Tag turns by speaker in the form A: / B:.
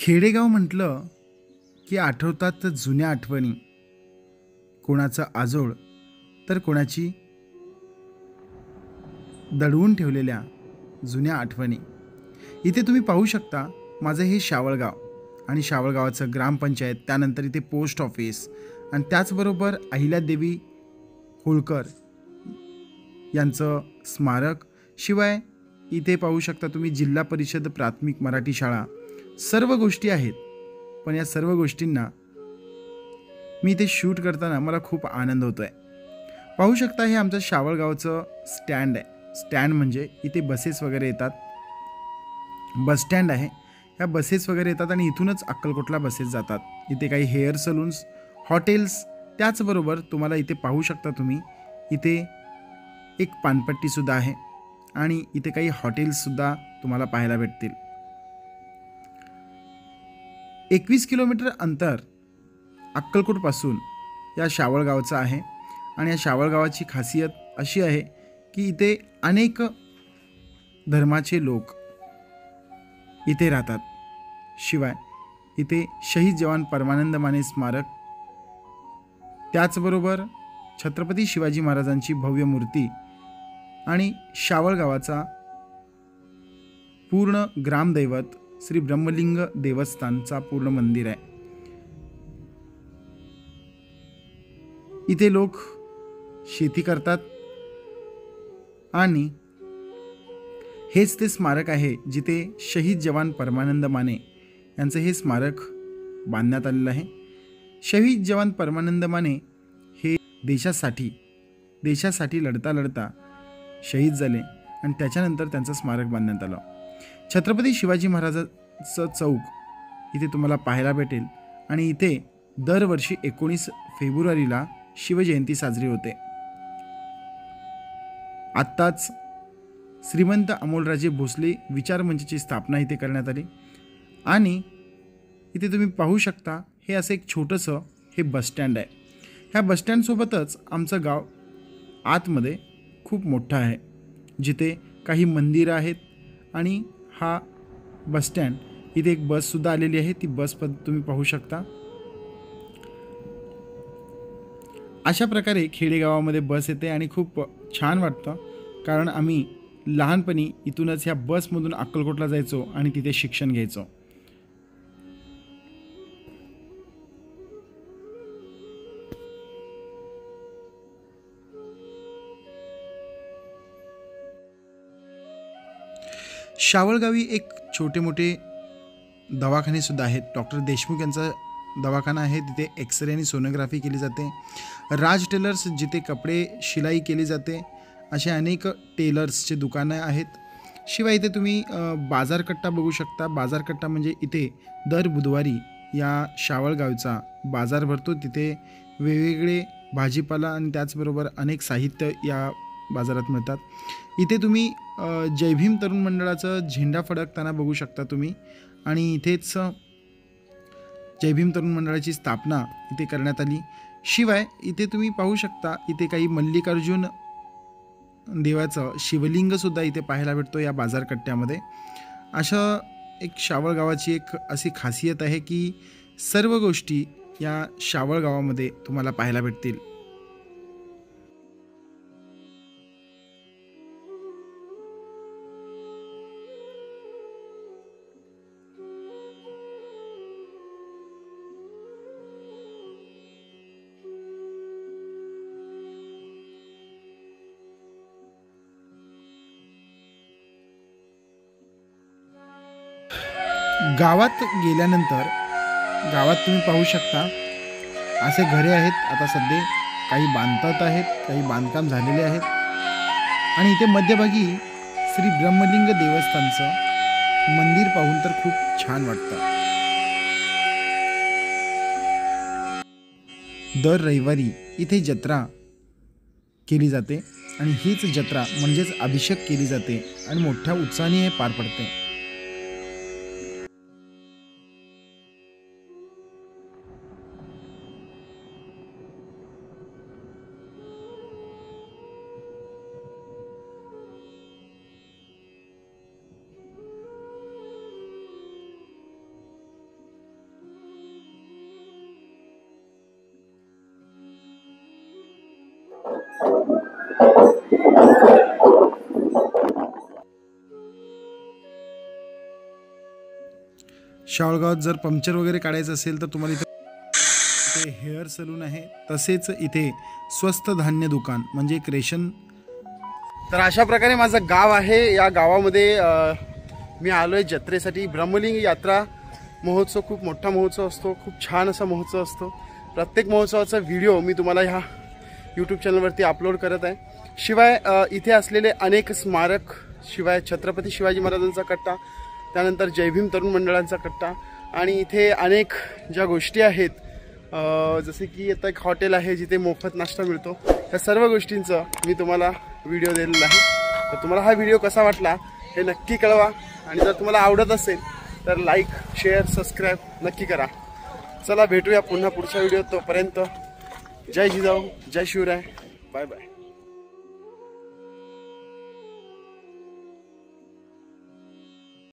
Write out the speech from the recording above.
A: खेडेगाव म्हटलं की आठवतात जुन्या आठवणी. कोणाचं आजोळ तर कोणाची दडवून ठेवलेल्या जुन्या आठवणी. इथे तुम्ही पाहू शकता माझं हे शावळगाव आणि शावळगावाचं ग्रामपंचायत, त्यानंतर इथे पोस्ट ऑफिस आणि त्याचबरोबर अहिल्यादेवी होळकर यांचं स्मारक. शिवाय इथे पाहू शकता तुम्ही जिल्हा परिषद प्राथमिक मराठी शाळा. सर्व गोष्टी आहेत, पण या सर्व गोष्टींना मी इथे शूट करताना मला खूप आनंद होतोय. पाहू शकता हे आमचं शावळगावचं स्टँड आहे. स्टँड म्हणजे इथे बसेस वगैरे येतात. बस स्टँड आहे. ह्या बसेस वगैरे येतात आणि इथूनच अक्कलकोटला बसेस जातात. इथे काही हेअर सलून्स, हॉटेल्स, त्याचबरोबर तुम्हाला इथे पाहू शकता तुम्ही इथे एक पानपट्टीसुद्धा आहे आणि इथे काही हॉटेल्ससुद्धा तुम्हाला पाहायला भेटतील. 21 किलोमीटर अंतर अक्कलकोटपासून या शावळगावचं आहे आणि या शावळगावाची खासियत अशी आहे की इथे अनेक धर्माचे लोक इथे राहतात. शिवाय इथे शहीद जवान परमानंद माने स्मारक, त्याचबरोबर छत्रपती शिवाजी महाराजांची भव्य मूर्ती आणि शावळगावाचा पूर्ण ग्रामदैवत श्री ब्रह्मलिंग देवस्थानचा पूर्ण मंदिर आहे. इथे लोक शेती करतात आणि हेच ते स्मारक आहे जिथे शहीद जवान परमानंद माने यांचं हे स्मारक बांधण्यात आलेलं आहे. शहीद जवान परमानंद माने हे देशासाठी लढता लढता शहीद झाले आणि त्याच्यानंतर त्यांचं स्मारक बांधण्यात आलं. छत्रपती शिवाजी महाराजांचं चौक इथे तुम्हाला पाहायला भेटेल आणि इथे दरवर्षी 19 फेब्रुवारीला शिवजयंती साजरी होते. आत्ताच श्रीमंत अमोलराजे भोसले विचार मंचाची स्थापना इथे करण्यात आली आणि इथे तुम्ही पाहू शकता हे असं एक छोटंसं हे बसस्टँड आहे. ह्या बसस्टँडसोबतच आमचं गाव आतमध्ये खूप मोठं आहे, जिथे काही मंदिरं आहेत आणि हा बसस्टँड इथे एक बससुद्धा आलेली आहे. ती बस पण तुम्ही पाहू शकता. अशा प्रकारे खेडेगावामध्ये बस येते आणि खूप छान वाटतं, कारण आम्ही लहानपणी इथूनच ह्या बसमधून अक्कलकोटला जायचो आणि तिथे शिक्षण घ्यायचो. शावळगावी एक छोटे मोठे दवाखाने सुद्धा आहेत. डॉक्टर देशमुख यांचा दवाखाना आहे, तिथे एक्सरे आणि सोनोग्राफी केली जाते. राज टेलर्स, जिथे कपडे शिलाई केली जाते. असे अनेक टेलर्सचे दुकानं आहेत. शिवाय इथे तुम्ही बाजारकट्टा बघू शकता. बाजारकट्टा म्हणजे इथे दर बुधवारी या शावळगावचा बाजार भरतो. तिथे वेगवेगळे भाजीपाला आणि त्याचबरोबर अनेक साहित्य या बाजारात मिळतात. इथे तुम्ही जय भीम तरुण मंडळाचं झेंडा फडकताना बघू शकता तुम्ही आणि इथेच जय भीम तरुण मंडळाची स्थापना इथे करण्यात आली. शिवाय इथे तुम्ही पाहू शकता इथे काही मल्लिकार्जुन देवाचं शिवलिंगसुद्धा इथे पाहायला भेटतो या बाजारकट्ट्यामध्ये. अशा एक शावळगावाची एक अशी खासियत आहे की सर्व गोष्टी या शावळगावामध्ये तुम्हाला पाहायला भेटतील. गावात गेल्यानंतर गावात तुम्ही पाहू शकता असे घरे आहेत. आता सध्या काही बांधतात आहेत, काही बांधकाम झालेले आहेत आणि इथे मध्यभागी श्री ब्रह्मलिंग देवस्थानचं मंदिर पाहून तर खूप छान वाटतं. दर रविवारी इथे जत्रा केली जाते आणि हीच जत्रा म्हणजेच अभिषेक केली जाते आणि मोठ्या उत्साहाने हे पार पडते. शावळगावात जर पंक्चर वगैरे काढायचं असेल तर तुम्हाला इथे हेअर सलून आहे, तसेच इथे स्वस्त धान्य दुकान म्हणजे एक रेशन. तर अशा प्रकारे माझं गाव आहे. या गावामध्ये मी आलो आहे जत्रेसाठी. ब्रह्मलिंग यात्रा महोत्सव खूप मोठा महोत्सव असतो, खूप छान असा महोत्सव असतो. प्रत्येक महोत्सवाचा व्हिडिओ मी तुम्हाला ह्या यूट्यूब चॅनलवरती अपलोड करत आहे. शिवाय इथे असलेले अनेक स्मारक, शिवाय छत्रपती शिवाजी महाराजांचा कट्टा, त्यानंतर जय भीम तरुण मंडळांचा कट्टा, आणि इथे अनेक ज्या गोष्टी आहेत जसे की आता एक हॉटेल आहे जिथे मोफत नाश्ता मिळतो. ह्या सर्व गोष्टींचं मी तुम्हाला व्हिडिओ दिलेला आहे. तर तुम्हाला हा व्हिडिओ कसा वाटला हे नक्की कळवा, आणि जर तुम्हाला आवडत असेल तर लाईक, शेअर, सबस्क्राईब नक्की करा. चला भेटूया पुन्हा पुढच्या व्हिडिओत. तोपर्यंत जय जिजाऊ, जय शिवराय, बाय बाय.